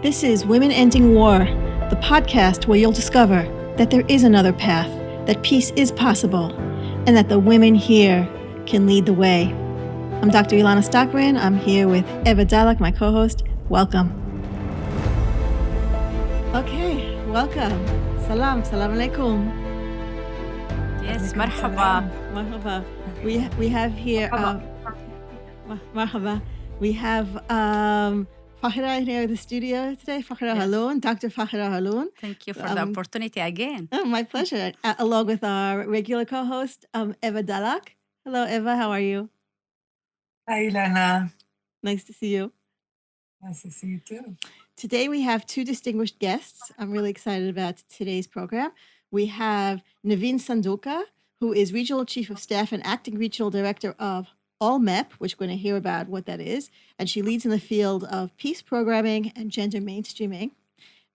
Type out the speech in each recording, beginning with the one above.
This is Women Ending War, the podcast where you'll discover that there is another path, that peace is possible, and that the women here can lead the way. I'm Dr. Ilana Stockman. I'm here with Eva Dalek, my co-host. Welcome. Okay, welcome. Salam alaikum. Yes, marhaba. Marhaba. We have here, marhaba. We have Fakhra here in the studio today, Fakhra Haloon, Dr. Fakhra Haloon. Thank you for the opportunity again. Oh, my pleasure. Along with our regular co-host, Eva Dalek. Hello, Eva. How are you? Hi, Ilana. Nice to see you. Nice to see you too. Today we have two distinguished guests. I'm really excited about today's program. We have Nivine Sandouka, who is Regional Chief of Staff and Acting Regional Director of ALLMEP, which we're going to hear about what that is. And she leads in the field of peace programming and gender mainstreaming.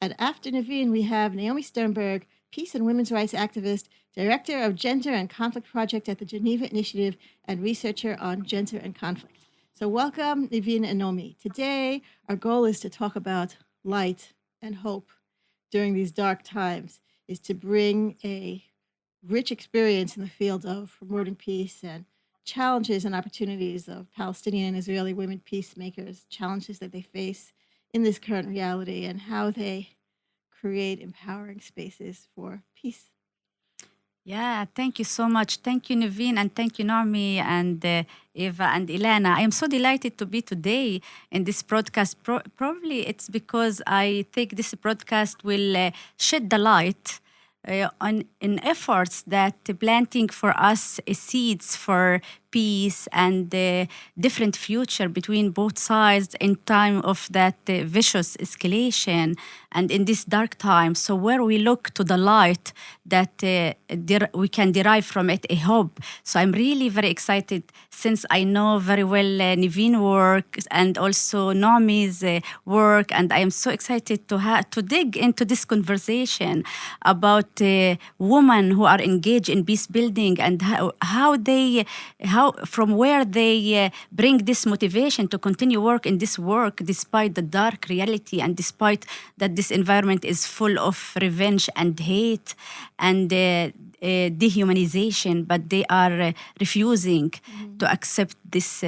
And after Nivine, we have Naomi Sternberg, peace and women's rights activist, Director of Gender and Conflict Project at the Geneva Initiative, and researcher on gender and conflict. So welcome, Nivine and Naomi. Today, our goal is to talk about light and hope during these dark times, is to bring a rich experience in the field of promoting peace and challenges and opportunities of Palestinian and Israeli women peacemakers, challenges that they face in this current reality, and how they create empowering spaces for peace. Yeah, thank you so much. Thank you, Nivine, and thank you, Naomi, and Eva, and Ilana. I am so delighted to be today in this broadcast. Probably it's because I think this broadcast will shed the light in efforts that planting for us seeds for peace and different future between both sides in time of that vicious escalation and in this dark time. So where we look to the light that we can derive from it a hope. So I'm really very excited since I know very well Nivine work and also Naomi's work, and I am so excited to dig into this conversation about women who are engaged in peace building and how from where they bring this motivation to continue work in this work despite the dark reality and despite that this environment is full of revenge and hate and dehumanization, but they are refusing to accept this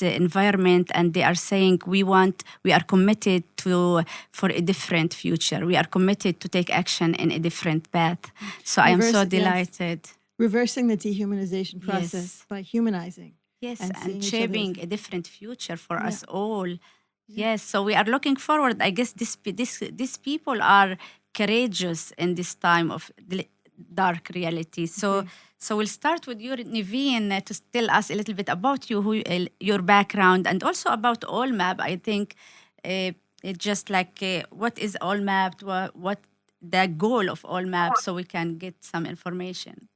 environment, and they are saying we are committed for a different future. We are committed to take action in a different path. So I am so delighted. Yes. Reversing the dehumanization process by humanizing. Yes, and shaping a different future for us all. Yes, so we are looking forward. I guess these people are courageous in this time of dark reality. So we'll start with you, Nivine, to tell us a little bit about you, your background, and also about ALLMEP. I think it's just like what is ALLMEP, what the goal of ALLMEP, so we can get some information.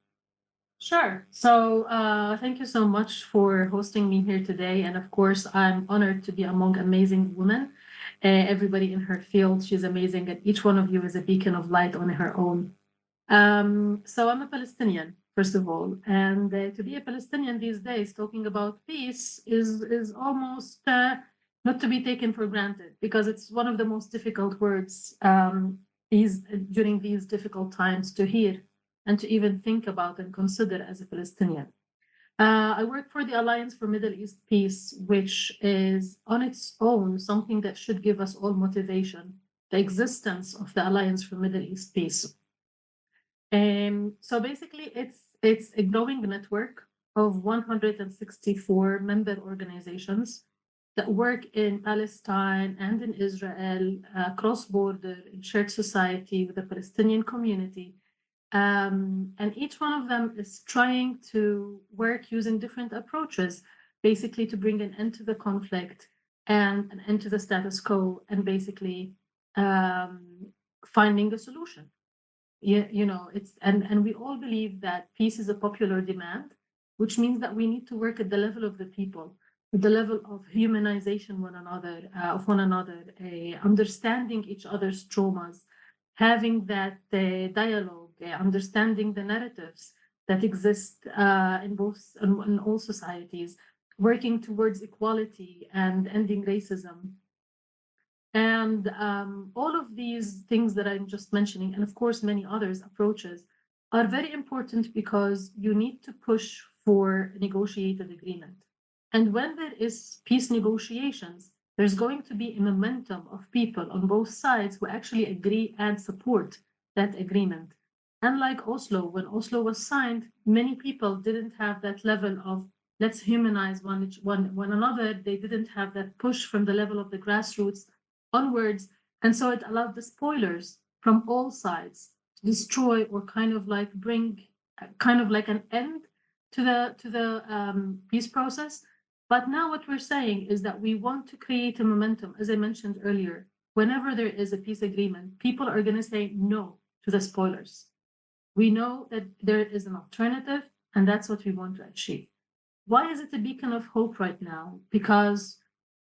Sure. So thank you so much for hosting me here today. And of course, I'm honored to be among amazing women. Everybody in her field, she's amazing. And each one of you is a beacon of light on her own. So I'm a Palestinian, first of all. And to be a Palestinian these days, talking about peace is almost not to be taken for granted, because it's one of the most difficult words during these difficult times to hear and to even think about and consider as a Palestinian. I work for the Alliance for Middle East Peace, which is on its own something that should give us all motivation, the existence of the Alliance for Middle East Peace. So basically, it's a growing network of 164 member organizations that work in Palestine and in Israel, cross-border, in shared society with the Palestinian community. And each one of them is trying to work using different approaches, basically to bring an end to the conflict and an end to the status quo, and basically finding a solution. And we all believe that peace is a popular demand, which means that we need to work at the level of the people, at the level of humanization of one another, understanding each other's traumas, having that dialogue, understanding the narratives that exist in all societies, working towards equality and ending racism. And all of these things that I'm just mentioning, and of course many others approaches, are very important because you need to push for a negotiated agreement. And when there is peace negotiations, there's going to be a momentum of people on both sides who actually agree and support that agreement. Unlike Oslo, when Oslo was signed, many people didn't have that level of let's humanize one another. They didn't have that push from the level of the grassroots onwards. And so it allowed the spoilers from all sides to destroy or kind of like bring kind of like an end to the peace process. But now what we're saying is that we want to create a momentum, as I mentioned earlier. Whenever there is a peace agreement, people are going to say no to the spoilers. We know that there is an alternative, and that's what we want to achieve. Why is it a beacon of hope right now? Because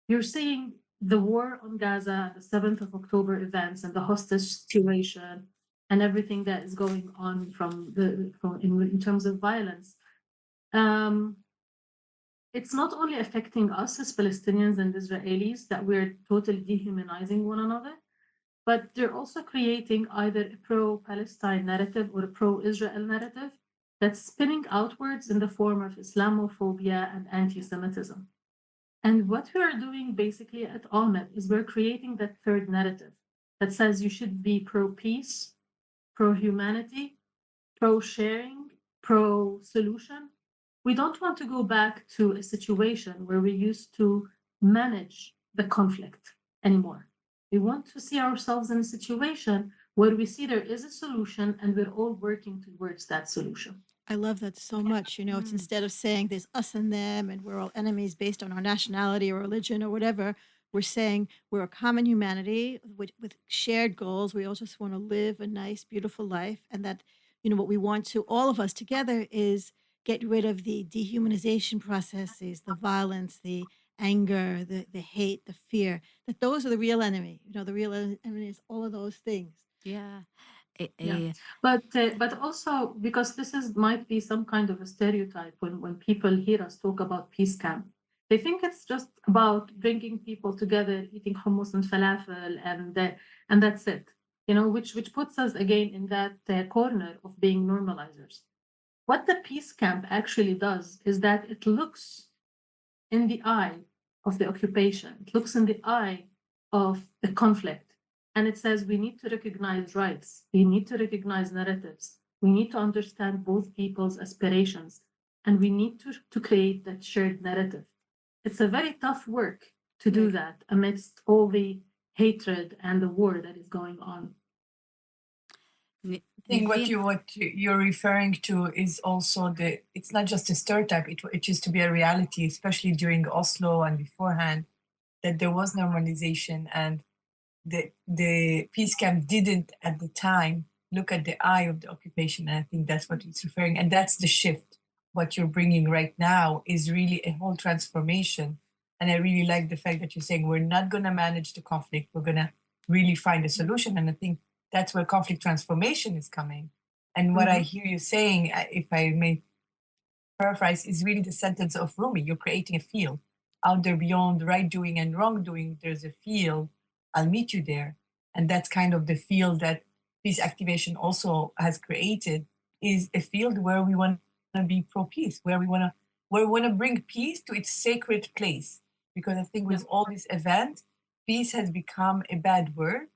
you're seeing the war on Gaza, the 7th of October events, and the hostage situation, and everything that is going on in terms of violence. It's not only affecting us as Palestinians and Israelis that we're totally dehumanizing one another, but they're also creating either a pro-Palestine narrative or a pro-Israel narrative that's spinning outwards in the form of Islamophobia and anti-Semitism. And what we are doing basically at ALLMEP is we're creating that third narrative that says you should be pro-peace, pro-humanity, pro-sharing, pro-solution. We don't want to go back to a situation where we used to manage the conflict anymore. We want to see ourselves in a situation where we see there is a solution and we're all working towards that solution. I love that so much. It's instead of saying there's us and them and we're all enemies based on our nationality or religion or whatever, we're saying we're a common humanity with shared goals. We all just want to live a nice, beautiful life. And that, what we want to, all of us together, is get rid of the dehumanization processes, the violence, the anger, the hate, the fear, that those are the real enemy. The real enemy is all of those things. Yeah. Yeah. But also because this might be some kind of a stereotype when people hear us talk about peace camp, they think it's just about bringing people together, eating hummus and falafel, and that's it. Which puts us again in that corner of being normalizers. What the peace camp actually does is that it looks in the eye of the occupation, it looks in the eye of the conflict. And it says we need to recognize rights, we need to recognize narratives, we need to understand both people's aspirations, and we need to create that shared narrative. It's a very tough work to do that amidst all the hatred and the war that is going on. I think what you're referring to is also it's not just a stereotype, it used to be a reality, especially during Oslo and beforehand, that there was normalization, and the peace camp didn't at the time look at the eye of the occupation. And I think that's what it's referring. And that's the shift. What you're bringing right now is really a whole transformation. And I really like the fact that you're saying we're not going to manage the conflict. We're going to really find a solution. And I think that's where conflict transformation is coming. And what I hear you saying, if I may paraphrase, is really the sentence of Rumi. You're creating a field. Out there beyond right doing and wrongdoing, there's a field. I'll meet you there. And that's kind of the field that peace activation also has created, is a field where we want to be pro-peace, where we want to bring peace to its sacred place. Because I think with all these events, peace has become a bad word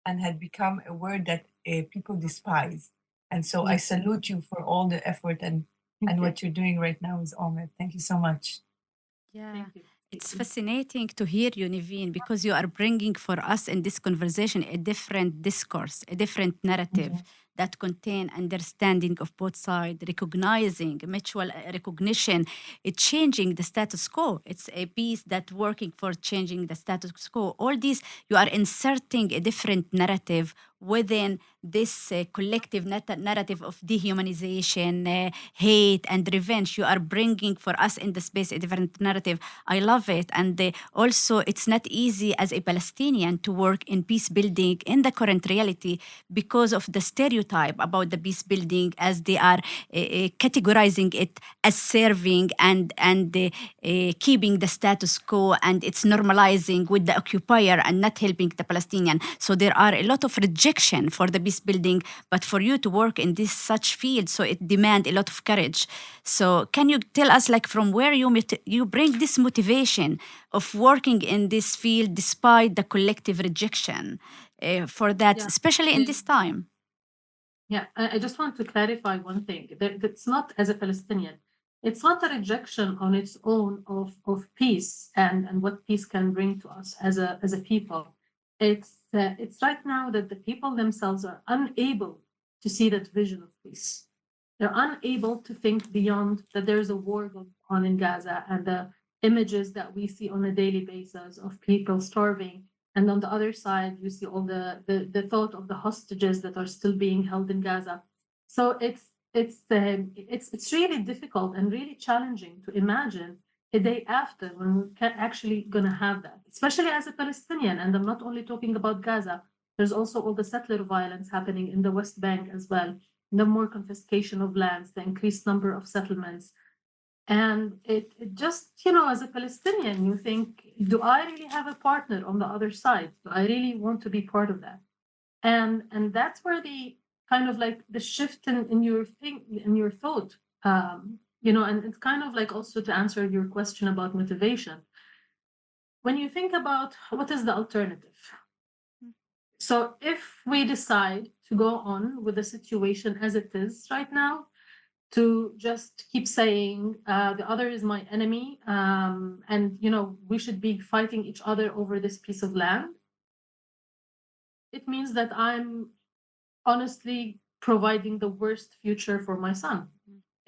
and had become a word that people despise. And so I salute you for all the effort and what you're doing right now with ALLMEP. Thank you so much. Yeah. Thank you. It's fascinating to hear you, Nivine, because you are bringing for us in this conversation a different discourse, a different narrative that contain understanding of both sides, recognizing mutual recognition, it's changing the status quo. It's a piece that working for changing the status quo. All these, you are inserting a different narrative within this collective narrative of dehumanization, hate, and revenge. You are bringing for us in the space a different narrative. I love it. And also, it's not easy as a Palestinian to work in peace building in the current reality because of the stereotypes stereotype about the peace building, as they are categorizing it as serving and keeping the status quo, and it's normalizing with the occupier and not helping the Palestinian. So there are a lot of rejection for the peace building, but for you to work in this such field, so it demands a lot of courage. So can you tell us, like, from where you bring this motivation of working in this field despite the collective rejection for that, especially in this time? Yeah, I just want to clarify one thing. That's not, as a Palestinian, it's not a rejection on its own of peace and what peace can bring to us as a people. It's right now that the people themselves are unable to see that vision of peace. They're unable to think beyond that there's a war going on in Gaza and the images that we see on a daily basis of people starving. And on the other side, you see all the thought of the hostages that are still being held in Gaza. So it's really difficult and really challenging to imagine a day after when we're actually going to have that, especially as a Palestinian. And I'm not only talking about Gaza. There's also all the settler violence happening in the West Bank as well. The more confiscation of lands, the increased number of settlements. And it just, as a Palestinian, you think, do I really have a partner on the other side? Do I really want to be part of that? And that's where the kind of like the shift in your thought, and it's kind of like also to answer your question about motivation. When you think about what is the alternative? So if we decide to go on with the situation as it is right now, to just keep saying the other is my enemy, and we should be fighting each other over this piece of land, it means that I'm honestly providing the worst future for my son,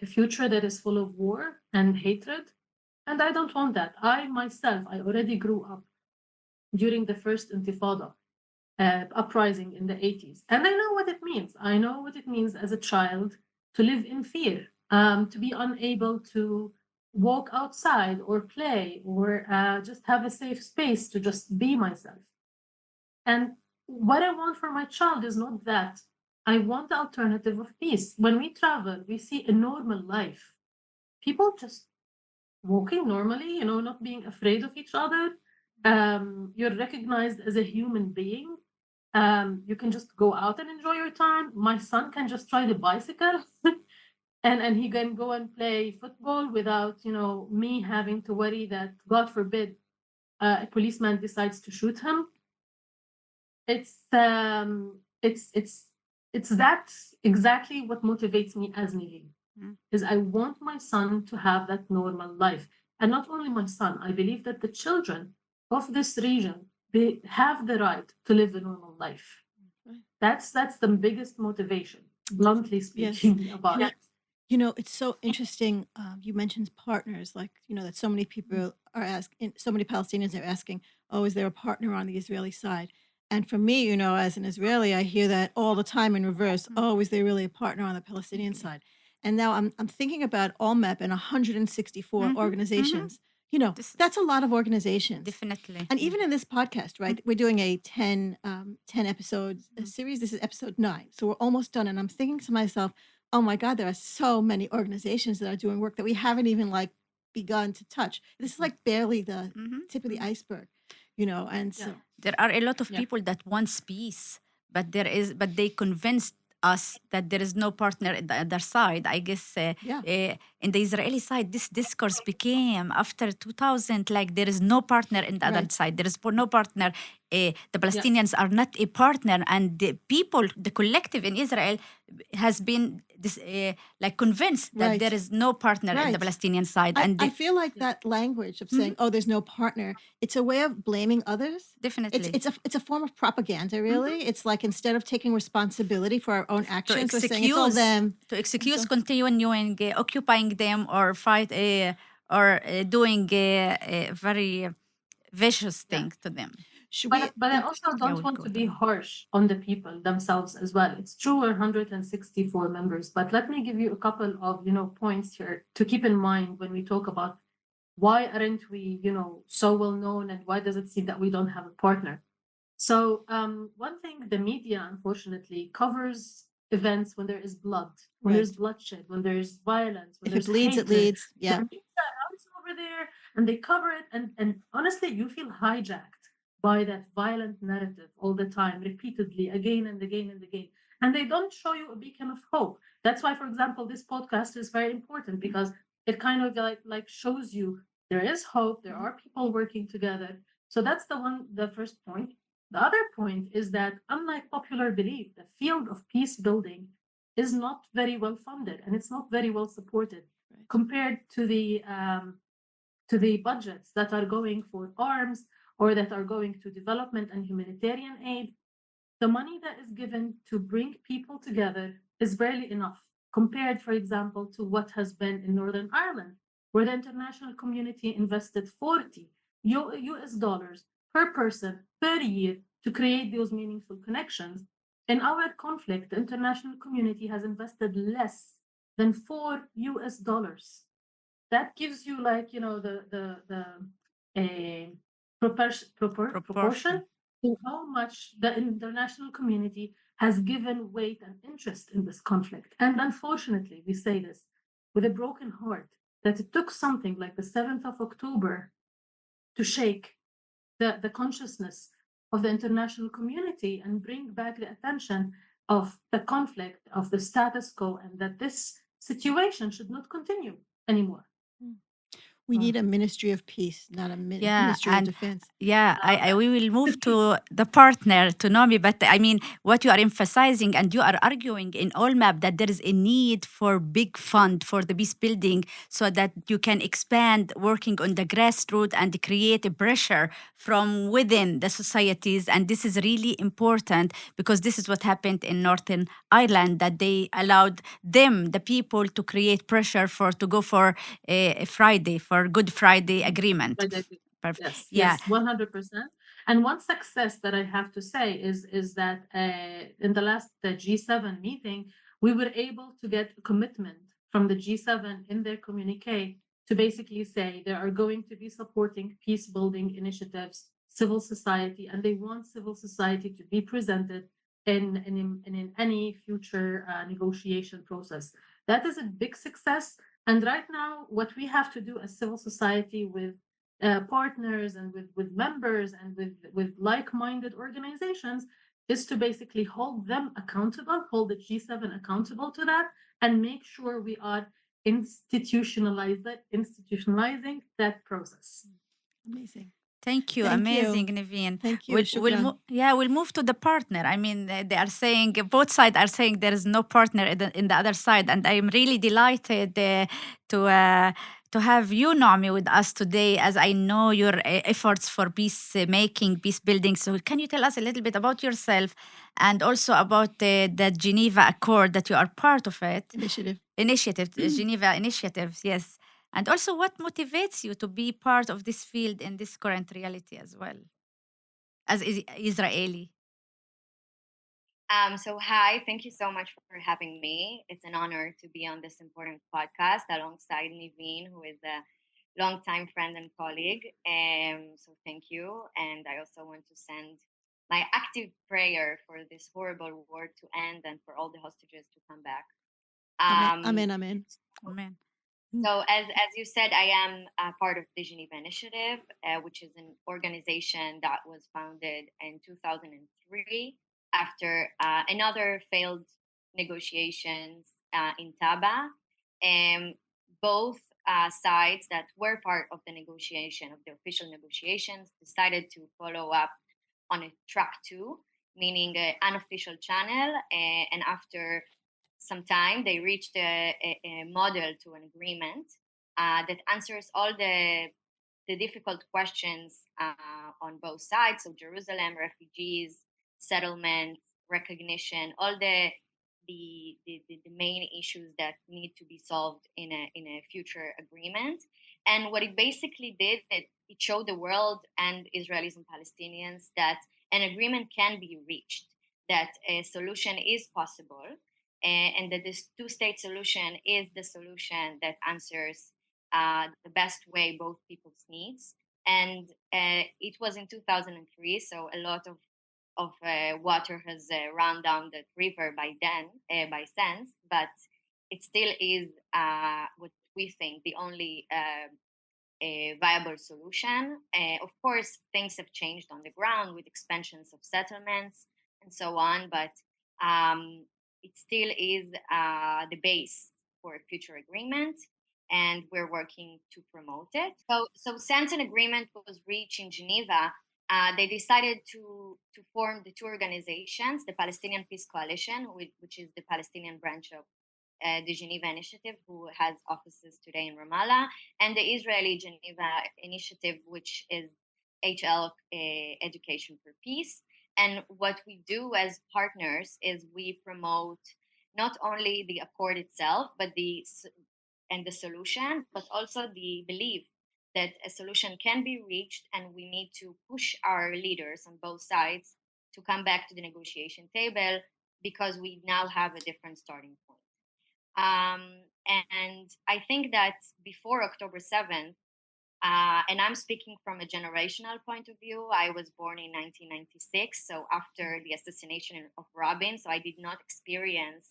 a future that is full of war and hatred, and I don't want that. I already grew up during the first Intifada uprising in the 80s, and I know what it means. I know what it means as a child to live in fear, to be unable to walk outside or play or just have a safe space to just be myself. And what I want for my child is not that. I want the alternative of peace. When we travel, we see a normal life. People just walking normally, not being afraid of each other. You're recognized as a human being. You can just go out and enjoy your time. My son can just ride a bicycle and he can go and play football without, me having to worry that, God forbid, a policeman decides to shoot him. It's that exactly what motivates me as Nivine, is I want my son to have that normal life. And not only my son, I believe that the children of this region, they have the right to live a normal life. That's the biggest motivation, bluntly speaking, about it. It's so interesting. You mentioned partners, like, that so many people are asking, so many Palestinians are asking, oh, is there a partner on the Israeli side? And for me, as an Israeli, I hear that all the time in reverse. Oh, is there really a partner on the Palestinian side? And now I'm thinking about ALLMEP and 164 organizations. That's a lot of organizations. Definitely. And even in this podcast, right, we're doing a 10 episodes series. This is episode 9. So we're almost done. And I'm thinking to myself, oh my God, there are so many organizations that are doing work that we haven't even begun to touch. This is barely the tip of the iceberg, and so. There are a lot of people that wants peace, but they convinced us that there is no partner at the other side. I guess in the Israeli side, this discourse became after 2000, like there is no partner in the other side. There is no partner. The Palestinians are not a partner, and the people, the collective in Israel, has been convinced that there is no partner in the Palestinian side. I feel like that language of saying, "Oh, there's no partner," it's a way of blaming others. Definitely, it's a form of propaganda. Really, it's like instead of taking responsibility for our own actions, we're saying it's all them. To excuse continuing occupying them or fight or doing a very vicious thing to them. But I also don't want to be harsh on the people themselves as well. It's true, we're 164 members, but let me give you a couple of points here to keep in mind when we talk about why aren't we so well known, and why does it seem that we don't have a partner. So one thing, the media unfortunately covers events when there is blood, when Right. there's bloodshed, when there's violence, when If there's it bleeds, it hatred. leads. Yeah. The media is over there and they cover it, and honestly, you feel hijacked by that violent narrative all the time, repeatedly, again and again and again. And they don't show you a beacon of hope. That's why, for example, this podcast is very important, because it kind of like shows you there is hope, there are people working together. So that's the first point. The other point is that, unlike popular belief, the field of peace building is not very well funded and it's not very well supported compared to the budgets that are going for arms or that are going to development and humanitarian aid. The money that is given to bring people together is barely enough compared, for example, to what has been in Northern Ireland, where the international community invested 40 US dollars per person per year to create those meaningful connections. In our conflict, the international community has invested less than 4 US dollars. That gives you, like, proportion to how much the international community has given weight and interest in this conflict. And unfortunately, we say this with a broken heart, that it took something like the 7th of October to shake the consciousness of the international community and bring back the attention of the conflict, of the status quo, and that this situation should not continue anymore. We need a Ministry of Peace, not a Yeah, Ministry of and Defense. we will move to the partner, to Naomi. But I mean, what you are emphasizing and you are arguing in ALLMEP, that there is a need for big fund for the peace building, so that you can expand working on the grassroots and create a pressure from within the societies. And this is really important, because this is what happened in Northern Ireland, that they allowed them, the people, to create pressure to go for a Friday, for Good Friday agreement. Yes, Yeah. yes, 100%. And one success that I have to say is that in the last G7 meeting, we were able to get a commitment from the G7 in their communique to basically say they are going to be supporting peace building initiatives, civil society, and they want civil society to be presented in any future negotiation process. That is a big success. And right now, what we have to do as civil society, with partners and with members and with like-minded organizations, is to basically hold them accountable, hold the G7 accountable to that, and make sure we are institutionalizing that process. Amazing. Thank you. Thank Amazing, you. Nivine. Thank you. Shukran. We'll move to the partner. I mean, they are saying, both sides are saying there is no partner in the other side. And I am really delighted to have you, Naomi, with us today, as I know your efforts for peace making, peace building. So can you tell us a little bit about yourself, and also about the Geneva Accord, that you are part of it? Initiative, Geneva Initiatives, yes. And also, what motivates you to be part of this field in this current reality as well, as Israeli? So hi, thank you so much for having me. It's an honor to be on this important podcast alongside Nivine, who is a longtime friend and colleague. So thank you. And I also want to send my active prayer for this horrible war to end and for all the hostages to come back. Amen, amen. Amen. So, as you said, I am part of the Geneva Initiative, which is an organization that was founded in 2003 after another failed negotiations in Taba. And both sides that were part of the negotiation, of the official negotiations, decided to follow up on a track 2, meaning an unofficial channel. And after some time, they reached a model to an agreement that answers all the difficult questions on both sides. So Jerusalem, refugees, settlements, recognition, all the main issues that need to be solved in a future agreement. And what it basically did, it showed the world and Israelis and Palestinians that an agreement can be reached, that a solution is possible, and that this two-state solution is the solution that answers the best way both people's needs. And it was in 2003, so a lot of water has run down the river by sense, but it still is what we think the only a viable solution. Of course, things have changed on the ground with expansions of settlements and so on, but it still is the base for a future agreement, and we're working to promote it. So since an agreement was reached in Geneva, they decided to form the two organizations, the Palestinian Peace Coalition, which is the Palestinian branch of the Geneva Initiative, who has offices today in Ramallah, and the Israeli Geneva Initiative, which is HL Education for Peace. And what we do as partners is we promote not only the accord itself, but the solution, but also the belief that a solution can be reached, and we need to push our leaders on both sides to come back to the negotiation table, because we now have a different starting point. And I think that before October 7th, and I'm speaking from a generational point of view, I was born in 1996, so after the assassination of Rabin, so I did not experience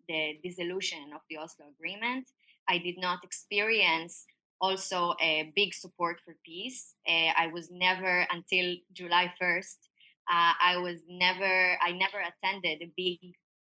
the dissolution of the Oslo Agreement. I did not experience also a big support for peace. I was never, until July 1st, I never attended a big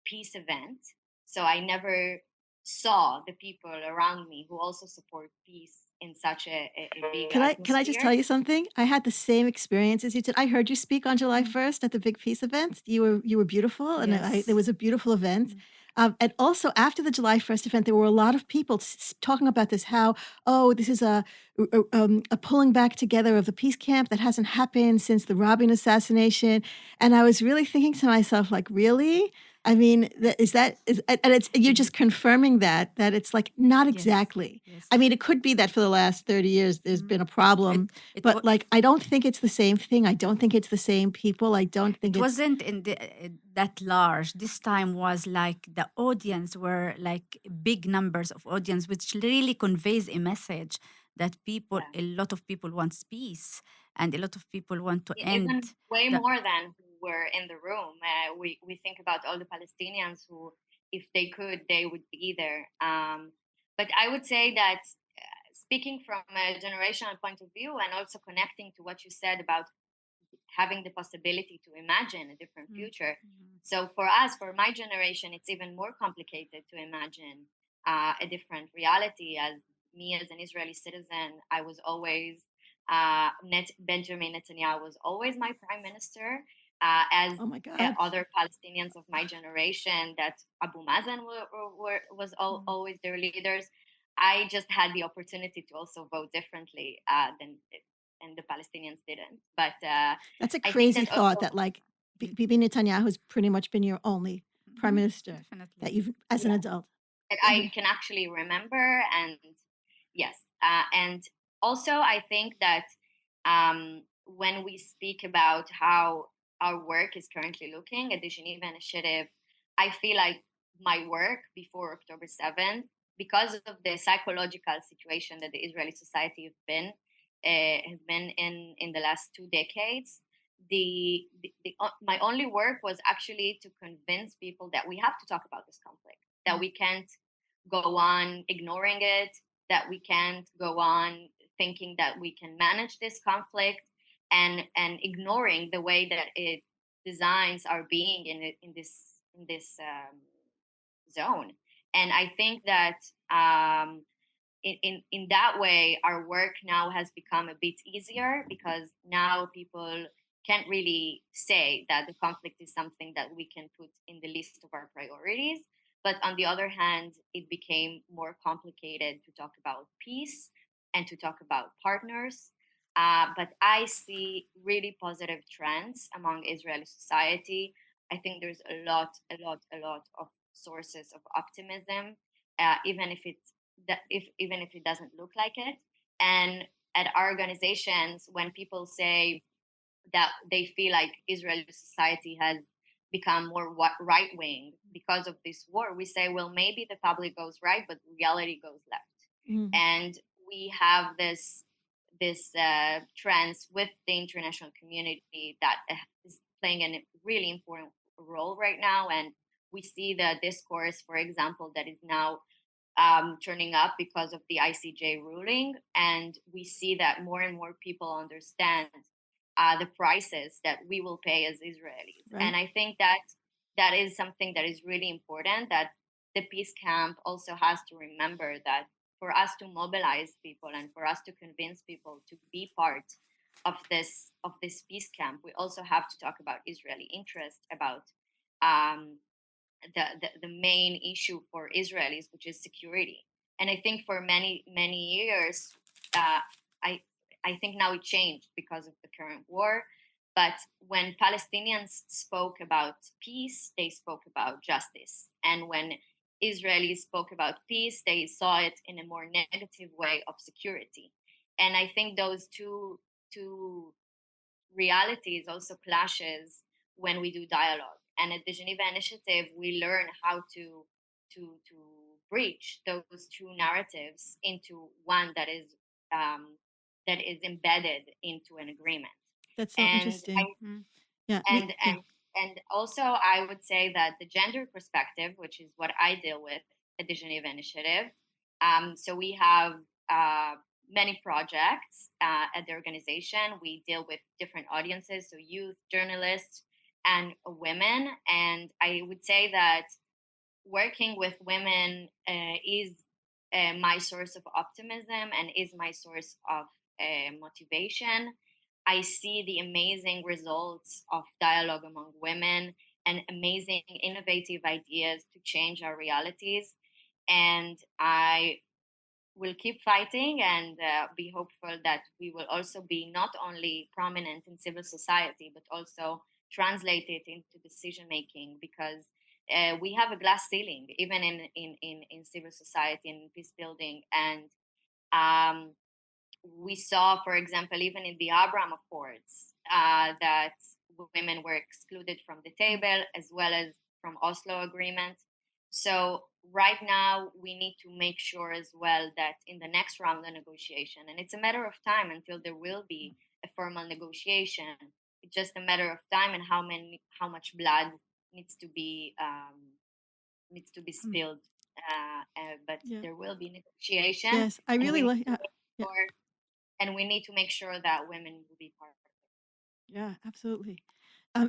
peace event. So I never saw the people around me who also support peace in such a big atmosphere. Can I just tell you something? I had the same experience as you did. I heard you speak on July 1st at the big peace event. You were beautiful, and Yes. it was a beautiful event. And also after the July 1st event, there were a lot of people talking about this, how, this is a pulling back together of the peace camp that hasn't happened since the Rabin assassination. And I was really thinking to myself, like, really? I mean, you're just confirming that it's like, not exactly. Yes. I mean, it could be that for the last 30 years, there's been a problem, but like, I don't think it's the same thing. I don't think it's the same people. I don't think it wasn't in that large. This time was like the audience were like big numbers of audience, which really conveys a message that a lot of people want peace, and a lot of people want to end. Even way more than who were in the room. We think about all the Palestinians who, if they could, they would be there. But I would say that speaking from a generational point of view, and also connecting to what you said about having the possibility to imagine a different future. So for us, for my generation, it's even more complicated to imagine a different reality. As me, as an Israeli citizen, I was always Benjamin Netanyahu was always my prime minister. As other Palestinians of my generation, that Abu Mazen was always their leaders. I just had the opportunity to also vote differently and the Palestinians didn't. But that's a crazy thought that like Bibi Netanyahu has pretty much been your only prime minister that you've, as an adult. That I can actually remember, and yes, and also I think that when we speak about how our work is currently looking at the Geneva Initiative, I feel like my work before October 7th, because of the psychological situation that the Israeli society has been in the last 2 decades, my only work was actually to convince people that we have to talk about this conflict, that we can't go on ignoring it, that we can't go on thinking that we can manage this conflict and ignoring the way that it designs our being in this zone. And I think that in that way, our work now has become a bit easier, because now people can't really say that the conflict is something that we can put in the list of our priorities. But on the other hand, it became more complicated to talk about peace and to talk about partners. But I see really positive trends among Israeli society. I think there's a lot of sources of optimism, even if it doesn't look like it. And at our organizations, when people say that they feel like Israeli society has become more right-wing because of this war, we say, well, maybe the public goes right, but reality goes left. And we have this this trends with the international community that is playing a really important role right now. And we see the discourse, for example, that is now turning up because of the ICJ ruling. And we see that more and more people understand the prices that we will pay as Israelis. Right. And I think that that is something that is really important, that the peace camp also has to remember that for us to mobilize people and for us to convince people to be part of this peace camp, we also have to talk about Israeli interest, about the main issue for Israelis, which is security. And I think for many years, I think now it changed because of the current war. But when Palestinians spoke about peace, they spoke about justice. And when Israelis spoke about peace, they saw it in a more negative way of security. And I think those two realities also clashes when we do dialogue. And at the Geneva Initiative, we learn how to bridge those two narratives into one that is embedded into an agreement. That's so interesting. Yeah. And also, I would say that the gender perspective, which is what I deal with at the Geneva Initiative, so we have many projects at the organization. We deal with different audiences, so youth, journalists, and women. And I would say that working with women is my source of optimism and is my source of motivation. I see the amazing results of dialogue among women and amazing innovative ideas to change our realities. And I will keep fighting and be hopeful that we will also be not only prominent in civil society, but also translate it into decision making, because we have a glass ceiling, even in civil society and peace building. And we saw, for example, even in the Abraham Accords, that women were excluded from the table, as well as from Oslo Agreement. So right now, we need to make sure as well that in the next round of negotiation, and it's a matter of time until there will be a formal negotiation. It's just a matter of time and how much blood needs to be spilled. But there will be negotiation. Yes, I really like. And we need to make sure that women will be part of it. Yeah, absolutely.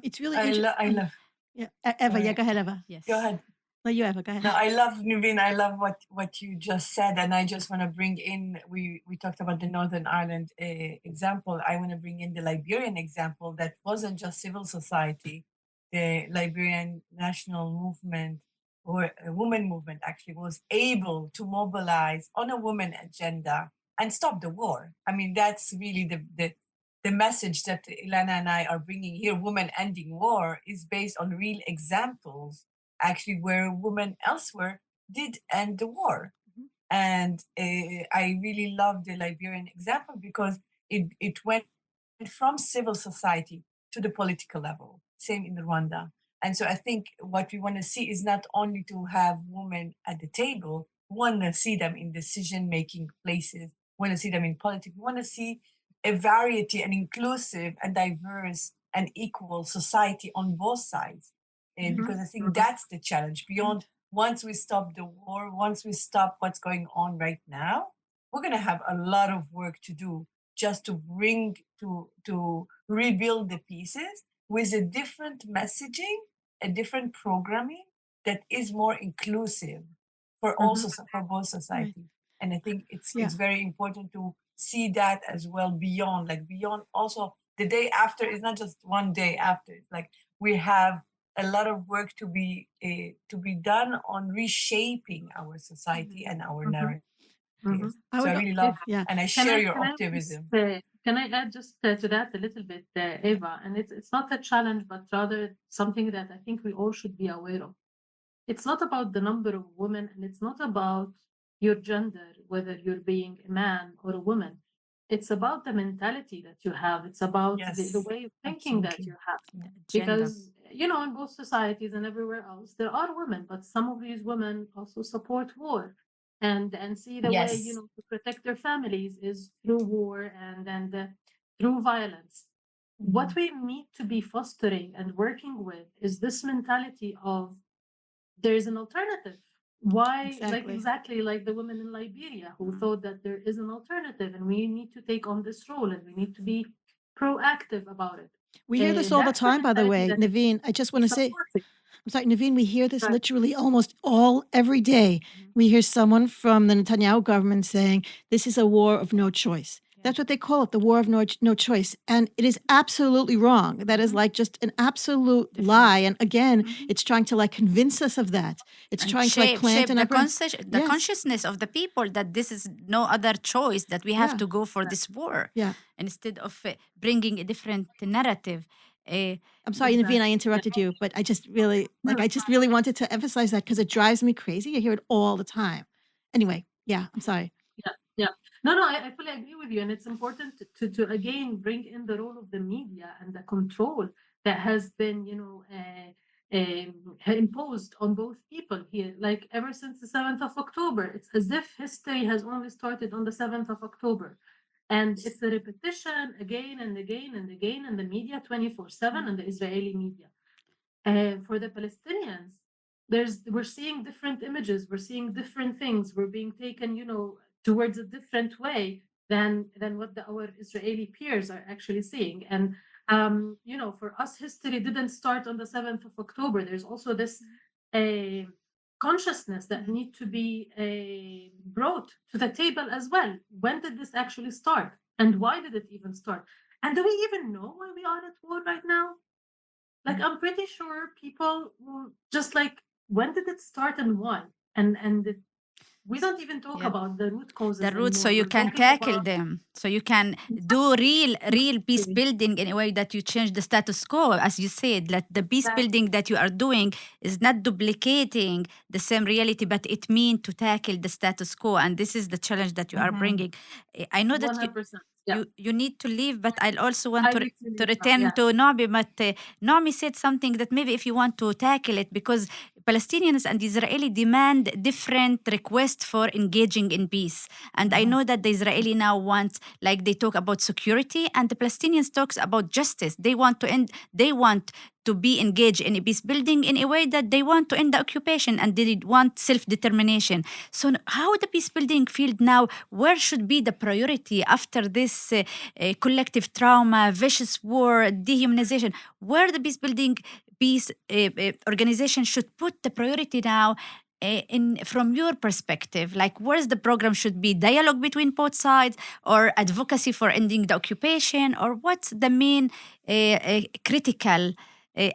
It's really I interesting. love. Yeah, Eva. Sorry. Yeah, go ahead, Eva. Yes. Go ahead. No, you, Eva. Go ahead. No, I love Nivine. I love what you just said, and I just want to bring in. We talked about the Northern Ireland example. I want to bring in the Liberian example that wasn't just civil society. The Liberian national movement, or a women movement, actually was able to mobilize on a women agenda and stop the war. I mean, that's really the message that Ilana and I are bringing here. Women ending war is based on real examples, actually, where women elsewhere did end the war. Mhm. And I really love the Liberian example because it went from civil society to the political level, same in Rwanda. And so I think what we want to see is not only to have women at the table, we want to see them in decision-making places, we want to see them in politics, we want to see a variety, an inclusive and diverse and equal society on both sides. Because I think that's the challenge. Beyond, once we stop the war, once we stop what's going on right now, we're going to have a lot of work to do just to bring to rebuild the pieces with a different messaging, a different programming that is more inclusive for for both society. And I think it's very important to see that as well beyond also the day after is not just one day after. It's like we have a lot of work to be done on reshaping our society and our narrative. So I really love, and I share your optimism. Can I add just to that a little bit, Eva? And it's not a challenge, but rather something that I think we all should be aware of. It's not about the number of women, and it's not about your gender, whether you're being a man or a woman. It's about the mentality that you have. It's about the way of thinking that you have. Because, in both societies and everywhere else, there are women, but some of these women also support war. and see the way, Yes. to protect their families is through war and through violence. What we need to be fostering and working with is this mentality of there is an alternative. Why, exactly like the women in Liberia who thought that there is an alternative and we need to take on this role and we need to be proactive about it. We hear this all the That's the time, by the way, mentality that Nivine. I just want to say, supporting. I'm sorry, Nivine, we hear this Right. literally almost every day. We hear someone from the Netanyahu government saying, this is a war of no choice. That's what they call it, the war of no choice. And it is absolutely wrong. That is like just an absolute lie. And again, it's trying to like convince us of that. It's And trying to like plant shape in the, our brains. the consciousness of the people that this is no other choice, that we have to go for this war. Yeah. Instead of bringing a different narrative. I'm sorry, Nivine, I interrupted you, but I just really, wanted to emphasize that because it drives me crazy. I hear it all the time. Anyway, yeah, I'm sorry. Yeah. No, I fully agree with you. And it's important to again bring in the role of the media and the control that has been, imposed on both people here. Like ever since the 7th of October, it's as if history has only started on the 7th of October. And it's a repetition again and again and again in the media 24/7 and the Israeli media. For the Palestinians, we're seeing different images, we're seeing different things, we're being taken, towards a different way than what our Israeli peers are actually seeing. And for us, history didn't start on the 7th of October. There's also this consciousness that need to be brought to the table as well. When did this actually start? And why did it even start? And do we even know why we are at war right now? Like, I'm pretty sure people will just like, when did it start and why? And we don't even talk about the root causes. The roots, so anymore. you We're can talking tackle about- them. So you can do real peace building in a way that you change the status quo. As you said, that the peace building that you are doing is not duplicating the same reality, but it means to tackle the status quo. And this is the challenge that you are bringing. I know that 100%. you need to leave, but I also want to return yeah. to Naomi. But Naomi said something that maybe if you want to tackle it, because Palestinians and Israeli demand different requests for engaging in peace. And I know that the Israeli now wants, like they talk about security, and the Palestinians talks about justice. They want to be engaged in a peace building in a way that they want to end the occupation and they want self-determination. So how the peace building field now, where should be the priority after this collective trauma, vicious war, dehumanization, where the peace building organization should put the priority now from your perspective? Like, where's the program should be? Dialogue between both sides, or advocacy for ending the occupation, or what's the main critical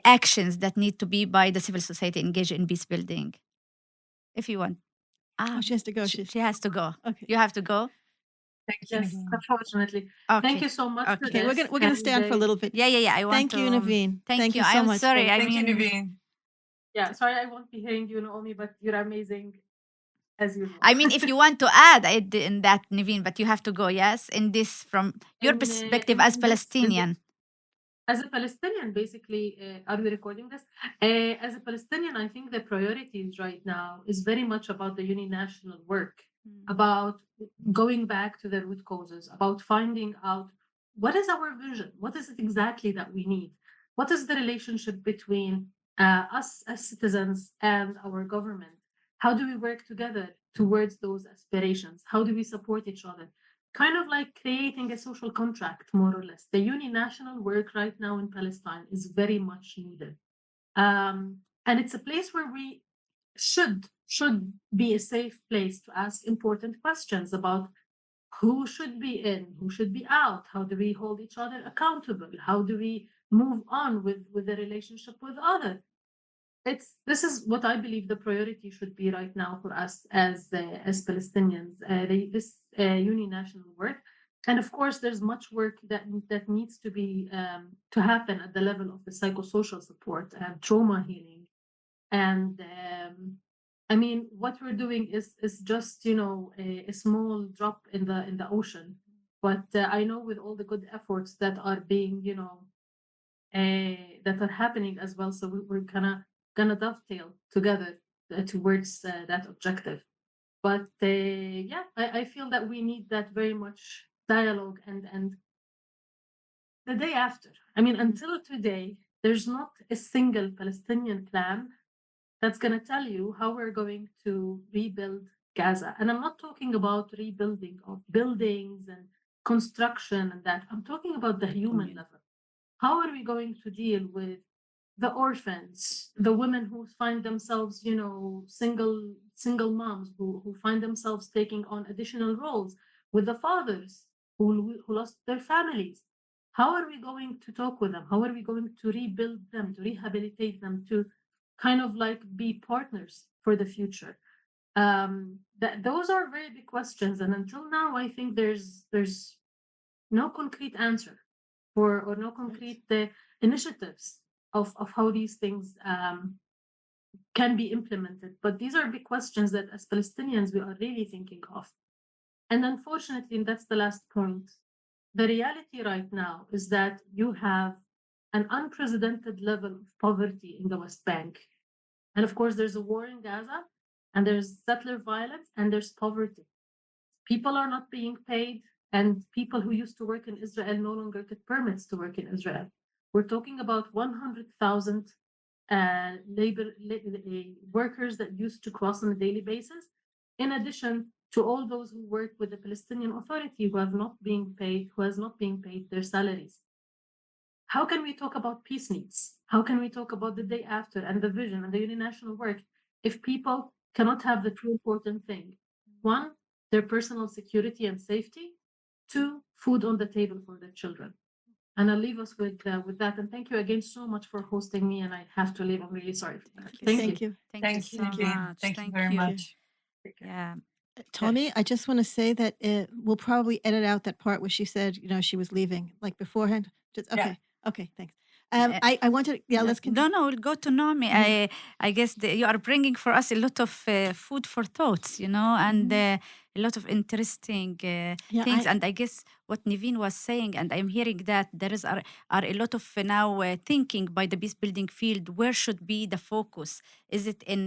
actions that need to be by the civil society engaged in peace building? If you want. She has to go. She has to go. Okay. You have to go. Thank you. Yes, unfortunately. Okay. Thank you so much. Okay, we're gonna stand for a little bit. Yeah. I want Thank to. you, Nivine. Thank you. so I'm much. sorry. Thank you, Nivine. Yeah, sorry I won't be hearing you, Naomi, but you're amazing as usual. I mean, if you want to add in that, Nivine, but you have to go. Yes, in this from your perspective as Palestinian. As a Palestinian, basically, are we recording this? As a Palestinian, I think the priorities right now is very much about the uninational work, about going back to the root causes, about finding out what is our vision, what is it exactly that we need, what is the relationship between us as citizens and our government, how do we work together towards those aspirations, how do we support each other? Kind of like creating a social contract, more or less. The uninational work right now in Palestine is very much needed. And it's a place where we should be a safe place to ask important questions about who should be in, who should be out, how do we hold each other accountable, how do we move on with the relationship with others. This is what I believe the priority should be right now for us as Palestinians. This uninational work, and of course, there's much work that needs to be to happen at the level of the psychosocial support and trauma healing. And I mean, what we're doing is just a small drop in the ocean. But I know with all the good efforts that are being that are happening as well, so we're gonna dovetail together towards that objective. But I feel that we need that very much dialogue and the day after. I mean, until today, there's not a single Palestinian plan that's going to tell you how we're going to rebuild Gaza. And I'm not talking about rebuilding of buildings and construction and that. I'm talking about the human level. How are we going to deal with the orphans, the women who find themselves, single moms who find themselves taking on additional roles, with the fathers who lost their families? How are we going to talk with them? How are we going to rebuild them, to rehabilitate them, to kind of like be partners for the future? Those are very big questions, and until now, I think there's no concrete answer or no concrete initiatives of how these things can be implemented. But these are big questions that as Palestinians we are really thinking of. And unfortunately, and that's the last point, the reality right now is that you have an unprecedented level of poverty in the West Bank. And of course, there's a war in Gaza, and there's settler violence, and there's poverty. People are not being paid, and people who used to work in Israel no longer get permits to work in Israel. We're talking about 100,000 workers that used to cross on a daily basis, in addition to all those who work with the Palestinian Authority who has not been paid their salaries. How can we talk about peace needs? How can we talk about the day after and the vision and the uninational work if people cannot have the two important things? One, their personal security and safety. Two, food on the table for their children. And I'll leave us with that. And thank you again so much for hosting me. And I have to leave. I'm really sorry for that. Thank you. Thank you so much. Thank you very much. Yeah. Tommy, I just want to say that we'll probably edit out that part where she said, she was leaving, like beforehand. Just okay. Okay, thanks. I wanted, let's continue. No, we'll go to Naomi. I guess you are bringing for us a lot of food for thoughts, and a lot of interesting things. And I guess what Nivine was saying, and I'm hearing that there are a lot of now thinking by the peace building field, where should be the focus? Is it in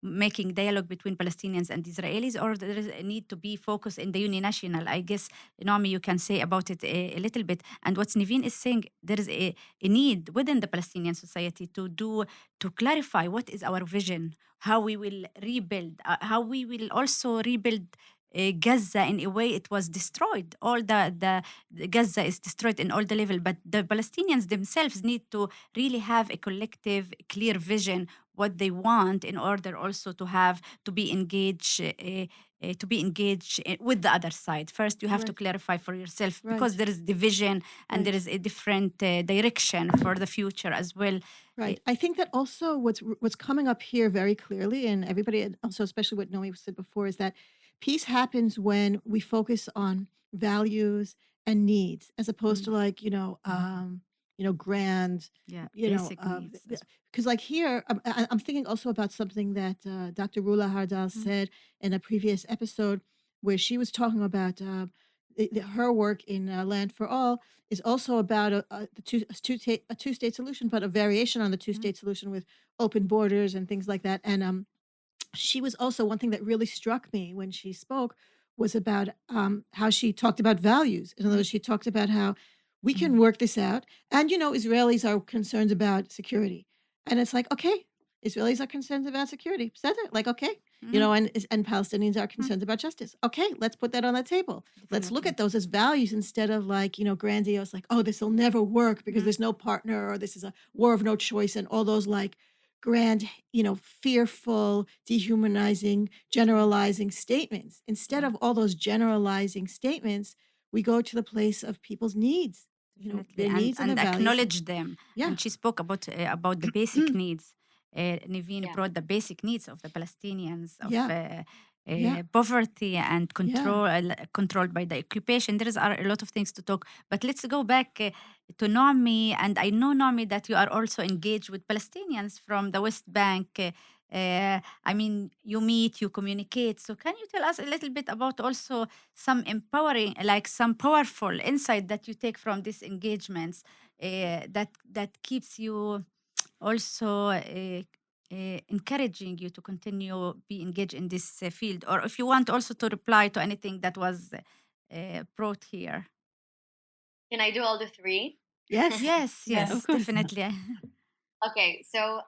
making dialogue between Palestinians and Israelis, or there is a need to be focused in the uninational? I guess, Naomi, you can say about it a little bit. And what Nivine is saying, there is a need within the Palestinian society to clarify what is our vision, how we will rebuild, how we will also rebuild Gaza in a way it was destroyed. All the Gaza is destroyed in all the level, but the Palestinians themselves need to really have a collective, clear vision what they want in order also to be engaged. To be engaged with the other side. First, you have to clarify for yourself because there is division and there is a different direction for the future as well. Right. I think that also what's coming up here very clearly, and everybody, and also especially what Naomi said before, is that peace happens when we focus on values and needs, as opposed to like grand, basic needs. Because like here, I'm thinking also about something that Dr. Rula Hardal said in a previous episode, where she was talking about her work in Land for All is also about a two-state solution, but a variation on the two-state solution with open borders and things like that. And she was also, one thing that really struck me when she spoke was about how she talked about values. In other words, she talked about how we can work this out. And, Israelis are concerned about security. And it's like, okay, Israelis are concerned about security. Like, okay, and Palestinians are concerned about justice. Okay, let's put that on the table. Let's look at those as values instead of like, grandiose, like, oh, this will never work because there's no partner, or this is a war of no choice, and all those like grand, fearful, dehumanizing, generalizing statements. Instead of all those generalizing statements, we go to the place of people's needs. Their needs and their acknowledge them. Yeah. And she spoke about the basic needs. Nivine brought the basic needs of the Palestinians of poverty and controlled by the occupation. There are a lot of things to talk. But let's go back to Naomi. And I know, Naomi, that you are also engaged with Palestinians from the West Bank. I mean, you meet, you communicate. So can you tell us a little bit about also some empowering, like some powerful insight that you take from these engagements that keeps you also encouraging you to continue be engaged in this field, or if you want also to reply to anything that was brought here. Can I do all the three? Yes. Yes, Yes. Of course. definitely. Okay, so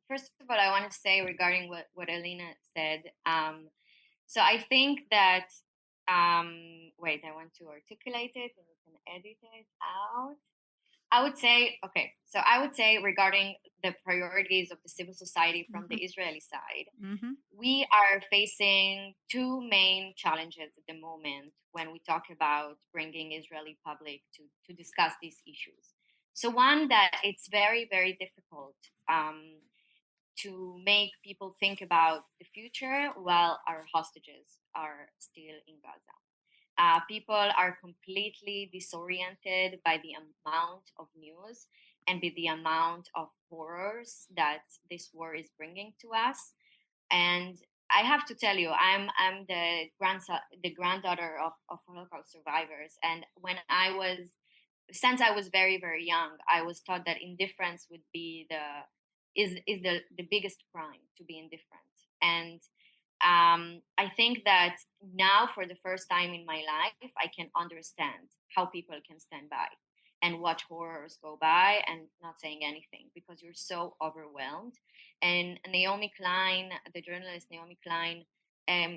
first of all, I want to say regarding what Alina said. So I think that wait, I want to articulate it and you can edit it out. I would say, okay, so I would say regarding the priorities of the civil society from the Israeli side, Mm-hmm. we are facing two main challenges at the moment when we talk about bringing Israeli public to discuss these issues. So one, that it's very, very difficult to make people think about the future while our hostages are still in Gaza. People are completely disoriented by the amount of news and by the amount of horrors that this war is bringing to us. And I have to tell you, I'm the granddaughter of Holocaust survivors, and since I was very, very young, I was taught that indifference would be the biggest crime, to be indifferent. And I think that now, for the first time in my life, I can understand how people can stand by and watch horrors go by and not saying anything because you're so overwhelmed. And Naomi Klein, the journalist Naomi Klein,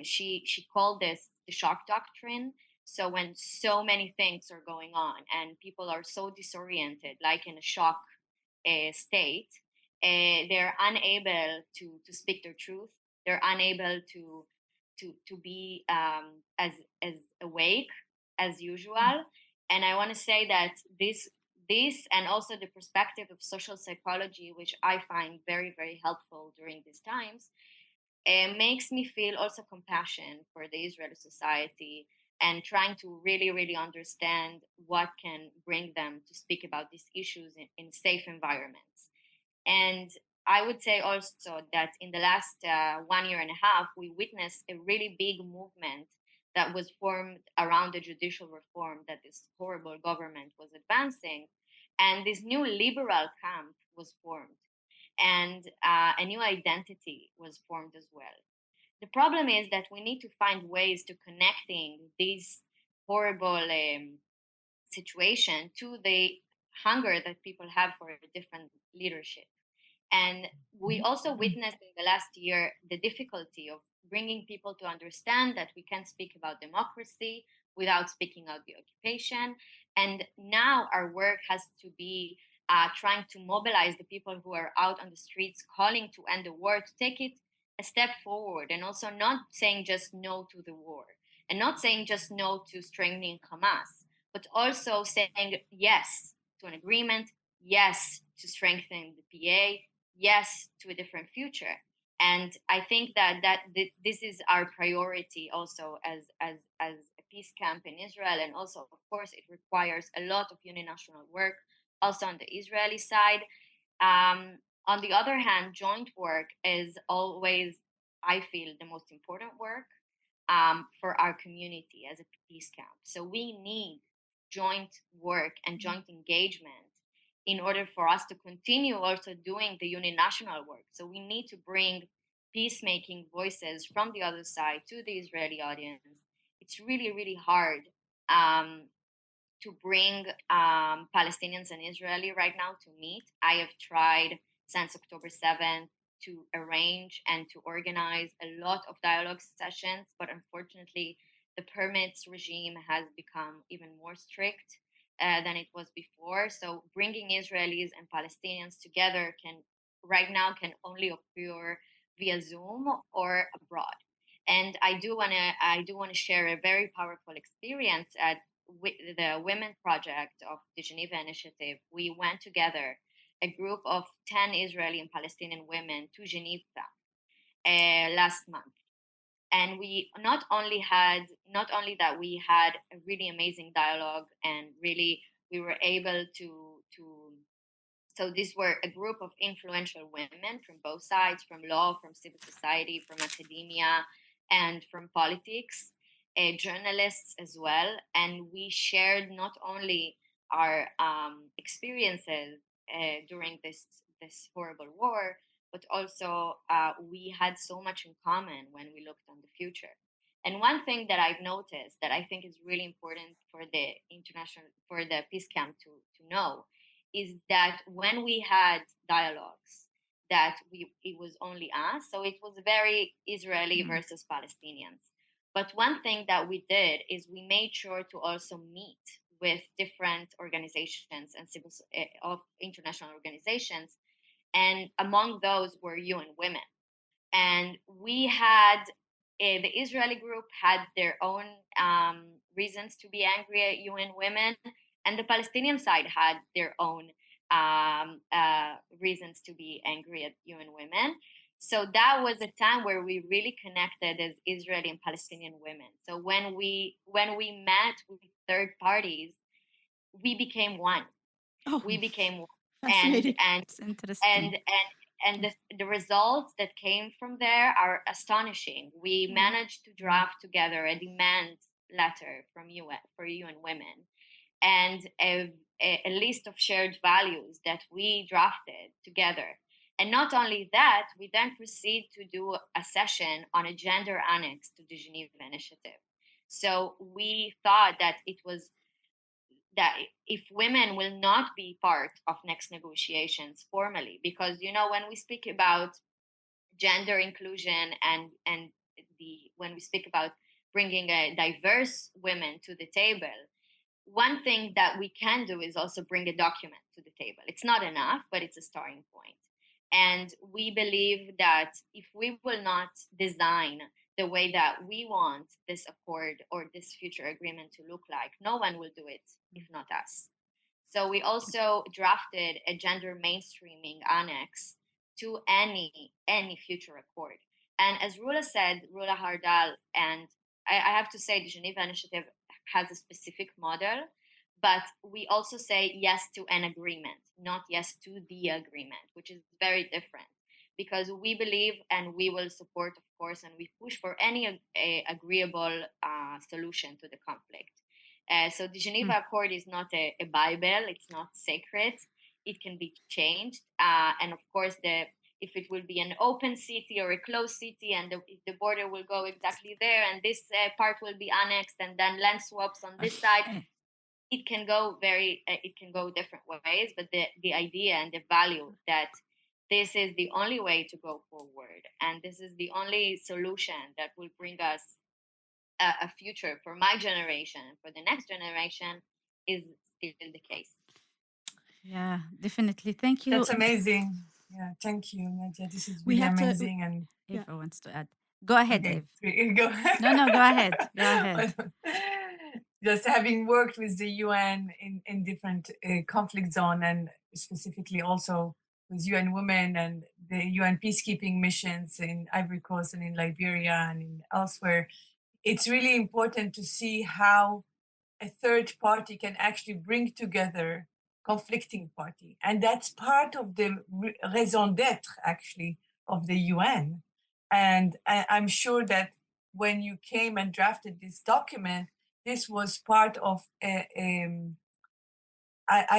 she called this the shock doctrine. So when so many things are going on and people are so disoriented, like in a shock state, they're unable to speak their truth. They're unable to be as awake as usual. And I want to say that this and also the perspective of social psychology, which I find very, very helpful during these times, makes me feel also compassion for the Israeli society and trying to really, really understand what can bring them to speak about these issues in safe environments. And I would say also that in the last 1 year and a half, we witnessed a really big movement that was formed around the judicial reform that this horrible government was advancing. And this new liberal camp was formed, and a new identity was formed as well. The problem is that we need to find ways to connecting these horrible situation to the hunger that people have for a different leadership. And we also witnessed in the last year the difficulty of bringing people to understand that we can speak about democracy without speaking out the occupation. And now our work has to be trying to mobilize the people who are out on the streets calling to end the war, to take it a step forward, and also not saying just no to the war and not saying just no to strengthening Hamas, but also saying yes to an agreement, yes to strengthening the PA, yes to a different future. And I think that this is our priority also as a peace camp in Israel. And also, of course, it requires a lot of uninational work also on the Israeli side. On the other hand, joint work is always, I feel, the most important work for our community as a peace camp. So we need joint work and joint engagement in order for us to continue also doing the uninational work. So we need to bring peacemaking voices from the other side to the Israeli audience. It's really, really hard to bring Palestinians and Israeli right now to meet. I have tried since October 7th to arrange and to organize a lot of dialogue sessions, but unfortunately, the permits regime has become even more strict than it was before. So bringing Israelis and Palestinians together can only occur via Zoom or abroad. And I do want to share a very powerful experience at the Women Project of the Geneva Initiative. We went together, a group of 10 Israeli and Palestinian women, to Geneva last month. And we not only that we had a really amazing dialogue, and really we were able to so these were a group of influential women from both sides, from law, from civil society, from academia, and from politics, journalists as well. And we shared not only our experiences during this horrible war, but also we had so much in common when we looked on the future. And one thing that I've noticed that I think is really important for the Peace Camp to know is that when we had dialogues, that it was only us, so it was very Israeli versus Palestinians. But one thing that we did is we made sure to also meet with different organizations and of international organizations, and among those were UN Women. And we had the Israeli group had their own reasons to be angry at UN Women, and the Palestinian side had their own reasons to be angry at UN Women. So that was a time where we really connected as Israeli and Palestinian women. So when we met with third parties, we became one. Oh, We became one. fascinating. It's interesting. And the results that came from there are astonishing. We managed to draft together a demand letter from UN for UN Women, and a list of shared values that we drafted together. And not only that, we then proceed to do a session on a gender annex to the Geneva Initiative. So we thought that it was that if women will not be part of next negotiations formally, because when we speak about gender inclusion and when we speak about bringing a diverse women to the table, one thing that we can do is also bring a document to the table. It's not enough, but it's a starting point. And we believe that if we will not design the way that we want this accord or this future agreement to look like, no one will do it if not us. So we also drafted a gender mainstreaming annex to any future accord. And as Rula said, Rula Hardal, and I have to say the Geneva Initiative has a specific model, but we also say yes to an agreement, not yes to the agreement, which is very different, because we believe and we will support, of course, and we push for any agreeable solution to the conflict. So the Geneva Accord is not a Bible, it's not sacred, it can be changed. And of course, if it will be an open city or a closed city, and the border will go exactly there, and this part will be annexed, and then land swaps on this side, it can go different ways. But the idea and the value that this is the only way to go forward, and this is the only solution that will bring us a future for my generation, for the next generation, is still the case. Yeah, definitely. Thank you. That's amazing. Yeah, thank you, Nadia. This is really amazing. And Eva wants to add. Go ahead, okay, Eve. go. No, go ahead. Go ahead. Just having worked with the UN in different conflict zone, and specifically also with UN Women and the UN peacekeeping missions in Ivory Coast and in Liberia and in elsewhere, it's really important to see how a third party can actually bring together conflicting party. And that's part of the raison d'etre, actually, of the UN. And I'm sure that when you came and drafted this document, this was part of I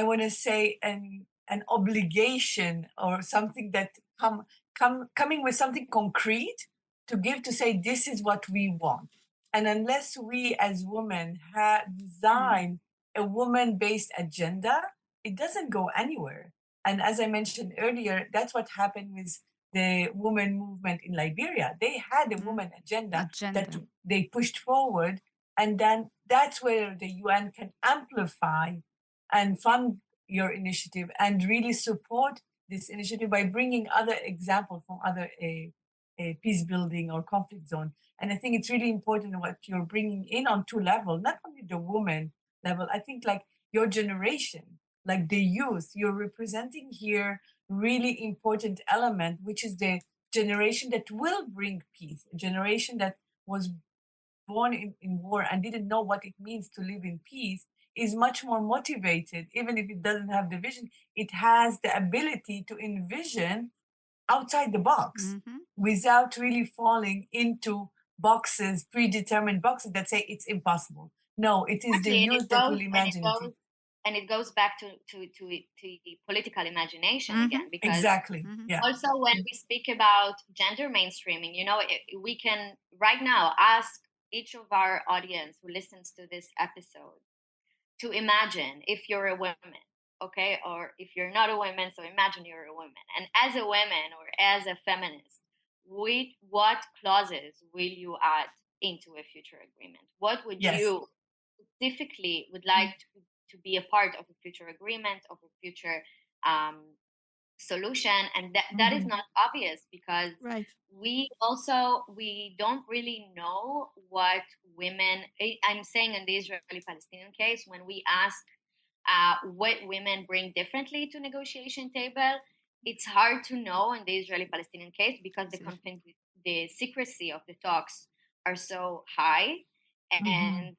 want to say an obligation, or something that coming with something concrete to give, to say this is what we want. And unless we as women design a woman-based agenda, it doesn't go anywhere. And as I mentioned earlier, that's what happened with the women movement in Liberia. They had a woman agenda that they pushed forward, and then that's where the UN can amplify and fund your initiative and really support this initiative by bringing other examples from other peace building or conflict zone. And I think it's really important what you're bringing in on two levels, not only the woman level. I think like your generation, like the youth, you're representing here really important element, which is the generation that will bring peace, a generation that was born in war and didn't know what it means to live in peace, is much more motivated. Even if it doesn't have the vision, it has the ability to envision outside the box without really falling into boxes, predetermined boxes that say it's impossible. No, it is the youth that will imagine it. and it goes back to political imagination Mhm. again, because Exactly. Mhm. Yeah. also when we speak about gender mainstreaming, we can right now ask each of our audience who listens to this episode to imagine if you're a woman, okay, or if you're not a woman, so imagine you're a woman, and as a woman or as a feminist, what clauses will you add into a future agreement? What would Yes. you specifically would like to be a part of a future agreement, of a future solution? And that is not obvious, because Right. we don't really know what women, I'm saying in the Israeli Palestinian case, when we ask what women bring differently to negotiation table, it's hard to know in the Israeli Palestinian case, because the secrecy of the talks are so high, and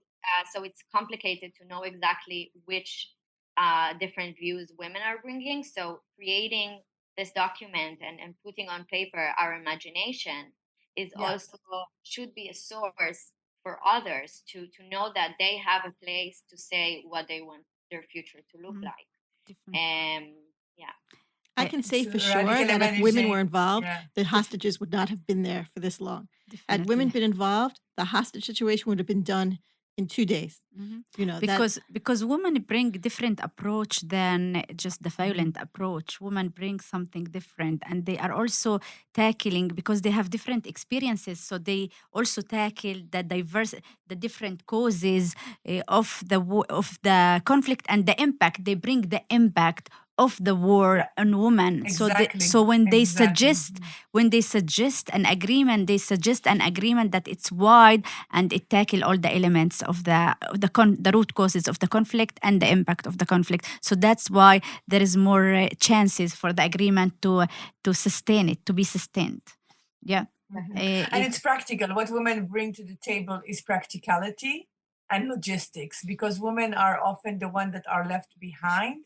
so it's complicated to know exactly which different views women are bringing. So creating this document and putting on paper our imagination is Yeah. also should be a source for others to know that they have a place to say what they want their future to look like. Definitely. Yeah. I can say It's for sure radical that if women were imagination. involved, Yeah. the hostages would not have been there for this long. Had Definitely. women been involved, the hostage situation would have been done in 2 days. Mhm. That Because women bring different approach than just the violent approach. Women bring something different, and they are also tackling, because they have different experiences, so they also tackle the different causes of the conflict and the impact. They bring the impact of the war on women. Exactly. So when they Exactly. suggest an agreement, they suggest an agreement that it's wide and it tackle all the elements of the root causes of the conflict and the impact of the conflict. So that's why there is more chances for the agreement to sustain it, to be sustained. Yeah. And it's practical. What women bring to the table is practicality and logistics, because women are often the one that are left behind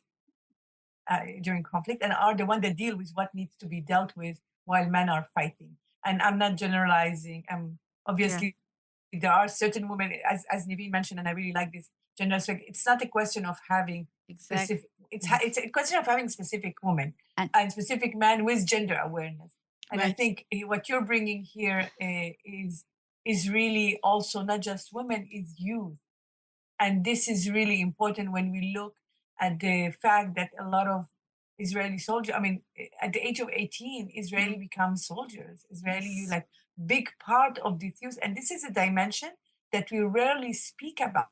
during conflict, and are the one that deal with what needs to be dealt with while men are fighting. And I'm not generalizing. Obviously, there are certain women, as Nivine mentioned, and I really like this gender aspect. It's not a question of having specific. It's a question of having specific women and specific men with gender awareness. And I think what you're bringing here is really also not just women, is youth. And this is really important when we look at the fact that a lot of Israeli soldiers, at the age of 18, Israeli become soldiers. Israeli, like, big part of this youth. And this is a dimension that we rarely speak about.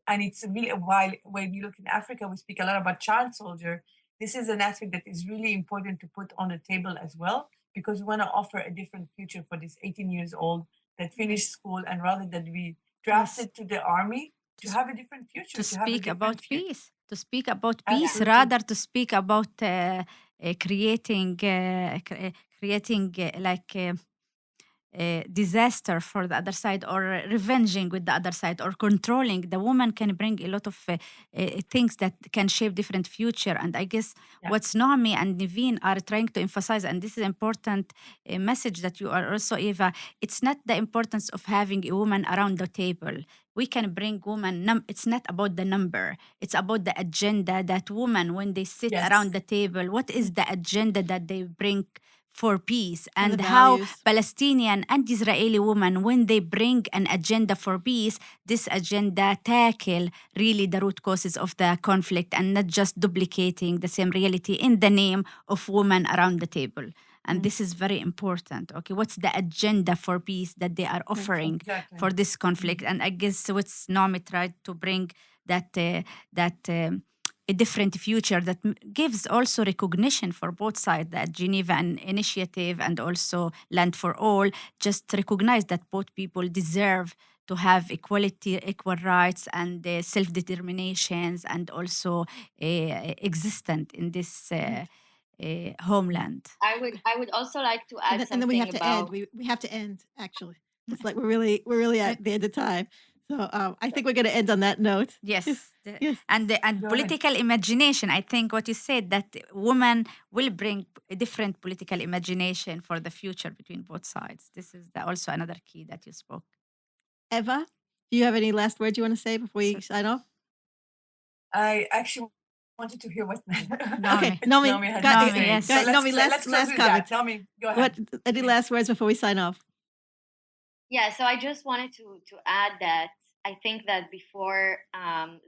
And it's really, while when you look in Africa, we speak a lot about child soldier. This is an aspect that is really important to put on the table as well, because we want to offer a different future for this 18 years old that finished school, and rather than be drafted to the army, to have a different future, to speak about peace, Absolutely. rather to speak about creating disaster for the other side, or revenging with the other side, or controlling. The woman can bring a lot of things that can shape different future. And I guess what's Naomi and Nivine are trying to emphasize, and this is important message that you are also, Eva, it's not the importance of having a woman around the table. We can bring women, it's not about the number, it's about the agenda that women, when they sit around the table, what is the agenda that they bring for peace, and how Palestinian and Israeli women, when they bring an agenda for peace, this agenda tackle really the root causes of the conflict, and not just duplicating the same reality in the name of women around the table. And this is very important. Okay, what's the agenda for peace that they are offering for this conflict? And I guess what's Naomi tried to bring that a different future that gives also recognition for both sides, that Geneva Initiative and also Land for All, just recognize that both people deserve to have equality, equal rights, and self-determinations, and also existent in this homeland. I would also like to add and then we have to about... end. We have to end, actually. It's like we're really at the end of time. So I think we're going to end on that note. Yes. And political imagination. I think what you said, that women will bring a different political imagination for the future between both sides. This is also another key that you spoke. Eva, do you have any last words you want to say before we sign off? I actually wanted to hear what Okay, Naomi, Naomi had got- to Naomi, say. yes. So Naomi, let's close with comment. that. Naomi, go ahead. Any Please. last words before we sign off? Yeah, so I just wanted to add that I think that before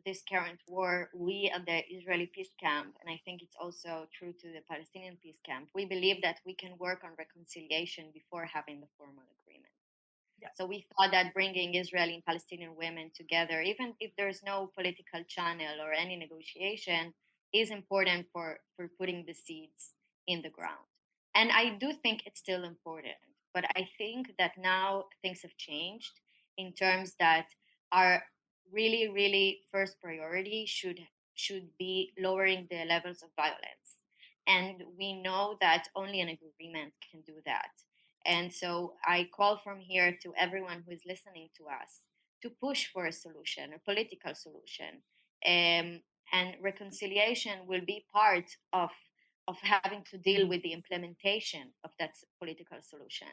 this current war, we at the Israeli peace camp, and I think it's also true to the Palestinian peace camp, we believe that we can work on reconciliation before having the formal agreement. Yeah. So we thought that bringing Israeli and Palestinian women together, even if there's no political channel or any negotiation, is important for putting the seeds in the ground. And I do think it's still important. But I think that now things have changed in terms that our really, really first priority should be lowering the levels of violence. And we know that only an agreement can do that. And so I call from here to everyone who is listening to us to push for a solution, a political solution. And reconciliation will be part of having to deal with the implementation of that political solution.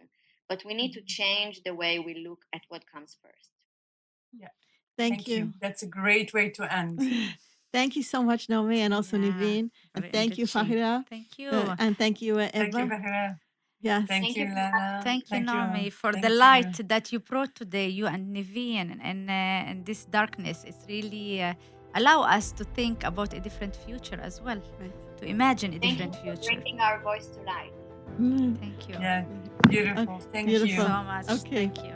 But we need to change the way we look at what comes first. Yeah. Thank you. That's a great way to end. Thank you so much, Naomi, and also Yeah, Nivine. And very thank you, enriching. Fahira. Thank you. And thank you, Eva. Thank you, Fahira. Yes. Thank you, Lana. Thank you, Naomi, for Thank the you. light that you brought today, you and Nivine, and this darkness. It's really allow us to think about a different future as well, Right. to imagine a Thank different you for future. bringing our voice to life. Mm. Thank you. Yeah, beautiful. Thank Beautiful. you. So much. Okay. Thank you.